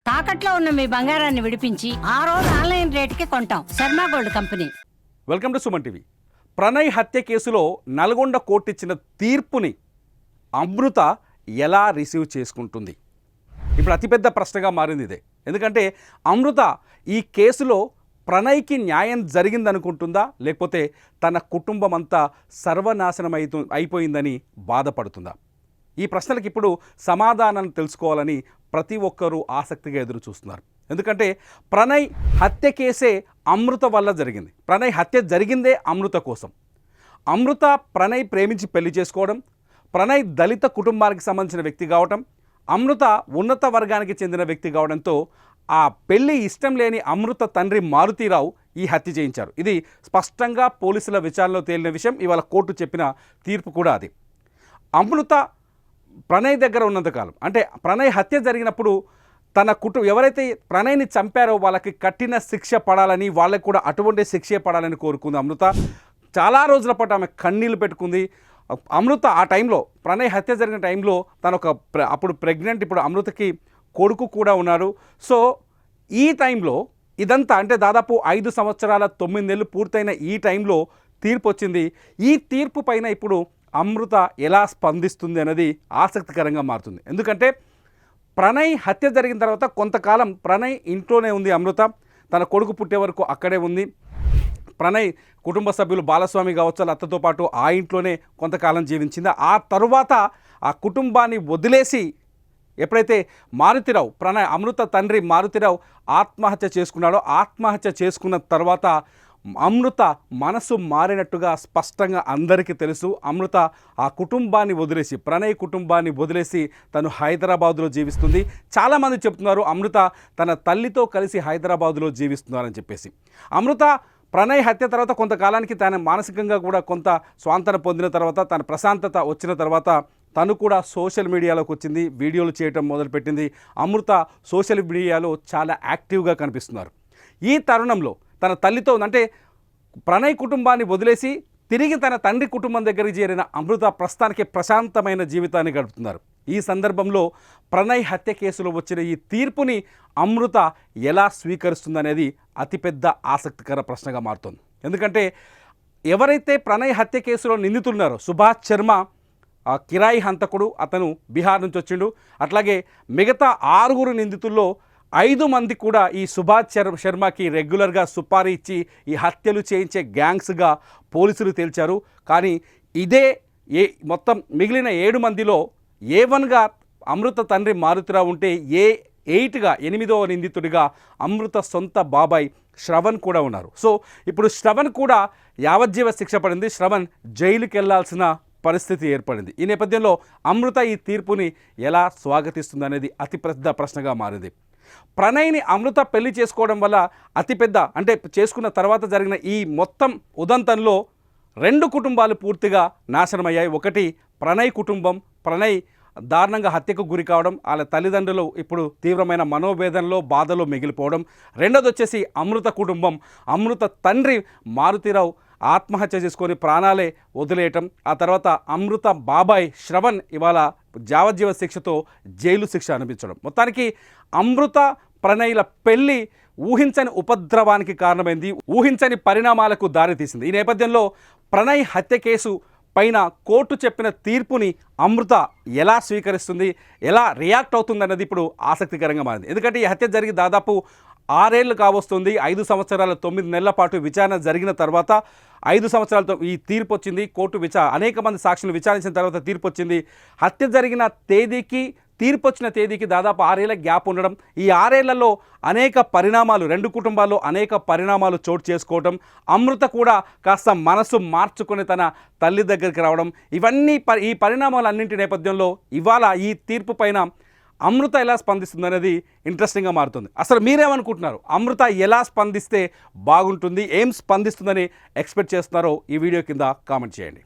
తాకట్లో ఉన్న మీ బంగారాన్ని విడిపించి ఆ రోజు ఆన్లైన్ రేటుకి కొంటాం. Sharma gold company. Welcome to Suman TV. Pranay హత్య కేసులో నల్గొండ కోర్టు ఇచ్చిన తీర్పుని అమృత ఎలా రిసీవ్ చేసుకుంటుంది? ఇప్పుడు అతిపెద్ద ప్రశ్నగా మారింది ఇదే. ఎందుకంటే అమృత ఈ కేసులో ప్రణయ్కి న్యాయం జరిగిందనుకుంటుందా, లేకపోతే తన కుటుంబం అంతా సర్వనాశనం అయిపోయిందని బాధపడుతుందా? ఈ ప్రశ్నలకు ఇప్పుడు సమాధానం తెలుసుకోవాలని ప్రతి ఒక్కరూ ఆసక్తిగా ఎదురు చూస్తున్నారు. ఎందుకంటే ప్రణయ్ హత్య కేసే అమృత వల్ల జరిగింది. ప్రణయ్ హత్య జరిగిందే అమృత కోసం. అమృత ప్రణయ్ ప్రేమించి పెళ్లి చేసుకోవడం, ప్రణయ్ దళిత కుటుంబానికి సంబంధించిన వ్యక్తి కావటం, అమృత ఉన్నత వర్గానికి చెందిన వ్యక్తి కావడంతో ఆ పెళ్లి ఇష్టం లేని అమృత తండ్రి మారుతీరావు ఈ హత్య చేయించారు. ఇది స్పష్టంగా పోలీసుల విచారణలో తేలిన విషయం. ఇవాళ కోర్టు చెప్పిన తీర్పు కూడా అది. అమృత ప్రణయ్ దగ్గర ఉన్నంతకాలం, అంటే ప్రణయ్ హత్య జరిగినప్పుడు తన ఎవరైతే ప్రణయ్ని చంపారో వాళ్ళకి కఠిన శిక్ష పడాలని, వాళ్ళకి కూడా అటువంటి శిక్షే పడాలని కోరుకుంది అమృత. చాలా రోజుల పాటు ఆమె కన్నీళ్ళు పెట్టుకుంది. అమృత ఆ టైంలో, ప్రణయ్ హత్య జరిగిన టైంలో తను అప్పుడు ప్రెగ్నెంట్, ఇప్పుడు అమృతకి కొడుకు కూడా ఉన్నారు. సో ఈ టైంలో ఇదంతా అంటే దాదాపు 5 సంవత్సరాల 9 నెలలు పూర్తయిన ఈ టైంలో తీర్పు వచ్చింది. ఈ తీర్పు పైన ఇప్పుడు అమృత ఎలా స్పందిస్తుంది అనేది ఆసక్తికరంగా మారుతుంది. ఎందుకంటే ప్రణయ్ హత్య జరిగిన తర్వాత కొంతకాలం ప్రణయ్ ఇంట్లోనే ఉంది. అమృత తన కొడుకు పుట్టే వరకు అక్కడే ఉంది. ప్రణయ్ కుటుంబ సభ్యులు బాలస్వామి కావచ్చు, అత్తతో పాటు ఆ ఇంట్లోనే కొంతకాలం జీవించింది. ఆ తరువాత ఆ కుటుంబాన్ని వదిలేసి ఎప్పుడైతే మారుతీరావు, అమృత తండ్రి మారుతీరావు ఆత్మహత్య చేసుకున్నాడో, ఆత్మహత్య చేసుకున్న తర్వాత అమృత మనసు మారినట్టుగా స్పష్టంగా అందరికీ తెలుసు. అమృత ఆ కుటుంబాన్ని వదిలేసి, ప్రణయ్ కుటుంబాన్ని వదిలేసి తను హైదరాబాదులో జీవిస్తుంది. చాలామంది చెప్తున్నారు అమృత తన తల్లితో కలిసి హైదరాబాదులో జీవిస్తున్నారని చెప్పేసి. అమృత ప్రణయ్ హత్య తర్వాత కొంతకాలానికి తన మానసికంగా కూడా కొంత స్వాంతన పొందిన తర్వాత, తన ప్రశాంతత వచ్చిన తర్వాత తను కూడా సోషల్ మీడియాలోకి వచ్చింది, వీడియోలు చేయటం మొదలుపెట్టింది. అమృత సోషల్ మీడియాలో చాలా యాక్టివ్గా కనిపిస్తున్నారు. ఈ తరుణంలో తన తల్లితో, అంటే ప్రణయ్ కుటుంబాన్ని వదిలేసి తిరిగి తన తండ్రి కుటుంబం దగ్గరికి చేరిన అమృత ప్రస్తుతానికి ప్రశాంతమైన జీవితాన్ని గడుపుతున్నారు. ఈ సందర్భంలో ప్రణయ్ హత్య కేసులో వచ్చిన ఈ తీర్పుని అమృత ఎలా స్వీకరిస్తుందనేది అతిపెద్ద ఆసక్తికర ప్రశ్నగా మారుతుంది. ఎందుకంటే ఎవరైతే ప్రణయ్ హత్య కేసులో నిందితున్నారో, సుభాష్ శర్మ కిరాయి హంతకుడు, అతను బీహార్ నుంచి వచ్చిండు. అట్లాగే మిగతా 6 నిందితుల్లో 5 మంది కూడా ఈ సుభాష్ శర్మకి రెగ్యులర్గా సుపారీ ఇచ్చి ఈ హత్యలు చేయించే గ్యాంగ్స్గా పోలీసులు తేల్చారు. కానీ ఇదే మొత్తం మిగిలిన 7 మందిలో A1గా అమృత తండ్రి మారుతీరావు ఉంటే A8గా 8వ నిందితుడిగా అమృత సొంత బాబాయ్ శ్రవణ్ కూడా ఉన్నారు. సో ఇప్పుడు శ్రవణ్ కూడా యావజ్జీవ శిక్ష పడింది. శ్రవణ్ జైలుకి వెళ్లాల్సిన పరిస్థితి ఏర్పడింది. ఈ నేపథ్యంలో అమృత ఈ తీర్పుని ఎలా స్వాగతిస్తుంది అనేది అతిపెద్ద ప్రశ్నగా మారింది. ప్రణయ్ని అమృత పెళ్లి చేసుకోవడం వల్ల అతిపెద్ద, అంటే చేసుకున్న తర్వాత జరిగిన ఈ మొత్తం ఉదంతంలో 2 కుటుంబాలు పూర్తిగా నాశనమయ్యాయి. ఒకటి ప్రణయ్ కుటుంబం, ప్రణయ్ దారుణంగా హత్యకు గురి కావడం, వాళ్ళ తల్లిదండ్రులు ఇప్పుడు తీవ్రమైన మనోవేదనలో, బాధలో మిగిలిపోవడం. రెండోది వచ్చేసి అమృత కుటుంబం, అమృత తండ్రి మారుతీరావు ఆత్మహత్య చేసుకొని ప్రాణాలే వదిలేయటం. ఆ తర్వాత అమృత బాబాయ్ శ్రవణ్ ఇవాళ యావజ్జీవ శిక్షతో జైలు శిక్ష అనిపించడం. మొత్తానికి అమృత ప్రణయ్ల పెళ్లి ఊహించని ఉపద్రవానికి కారణమైంది, ఊహించని పరిణామాలకు దారితీసింది. ఈ నేపథ్యంలో ప్రణయ్ హత్య కేసు పైన కోర్టు చెప్పిన తీర్పుని అమృత ఎలా స్వీకరిస్తుంది, ఎలా రియాక్ట్ అవుతుంది అన్నది ఇప్పుడు ఆసక్తికరంగా మారింది. ఎందుకంటే ఈ హత్య జరిగి దాదాపు 6 ఏళ్ళు కావస్తుంది. 5 సంవత్సరాల 9 నెలల పాటు విచారణ జరిగిన తర్వాత 5 సంవత్సరాలతో ఈ తీర్పు వచ్చింది. కోర్టు అనేక మంది సాక్షులు విచారించిన తర్వాత తీర్పు వచ్చింది. హత్య జరిగిన తేదీకి, తీర్పు వచ్చిన తేదీకి దాదాపు 6 ఏళ్ల గ్యాప్ ఉండడం, ఈ 6 ఏళ్లలో అనేక పరిణామాలు, 2 కుటుంబాల్లో అనేక పరిణామాలు చోటు చేసుకోవడం, అమృత కూడా కాస్త మనసు మార్చుకొని తన తల్లి దగ్గరికి రావడం, ఇవన్నీ ఈ పరిణామాలన్నింటి నేపథ్యంలో ఇవాళ ఈ తీర్పు పైన అమృత ఎలా స్పందిస్తుంది అనేది ఇంట్రెస్టింగ్గా మారుతుంది. అసలు మీరేమనుకుంటున్నారు? అమృత ఎలా స్పందిస్తే బాగుంటుంది, ఏం స్పందిస్తుందని ఎక్స్పెక్ట్ చేస్తున్నారో ఈ వీడియో కింద కామెంట్ చేయండి.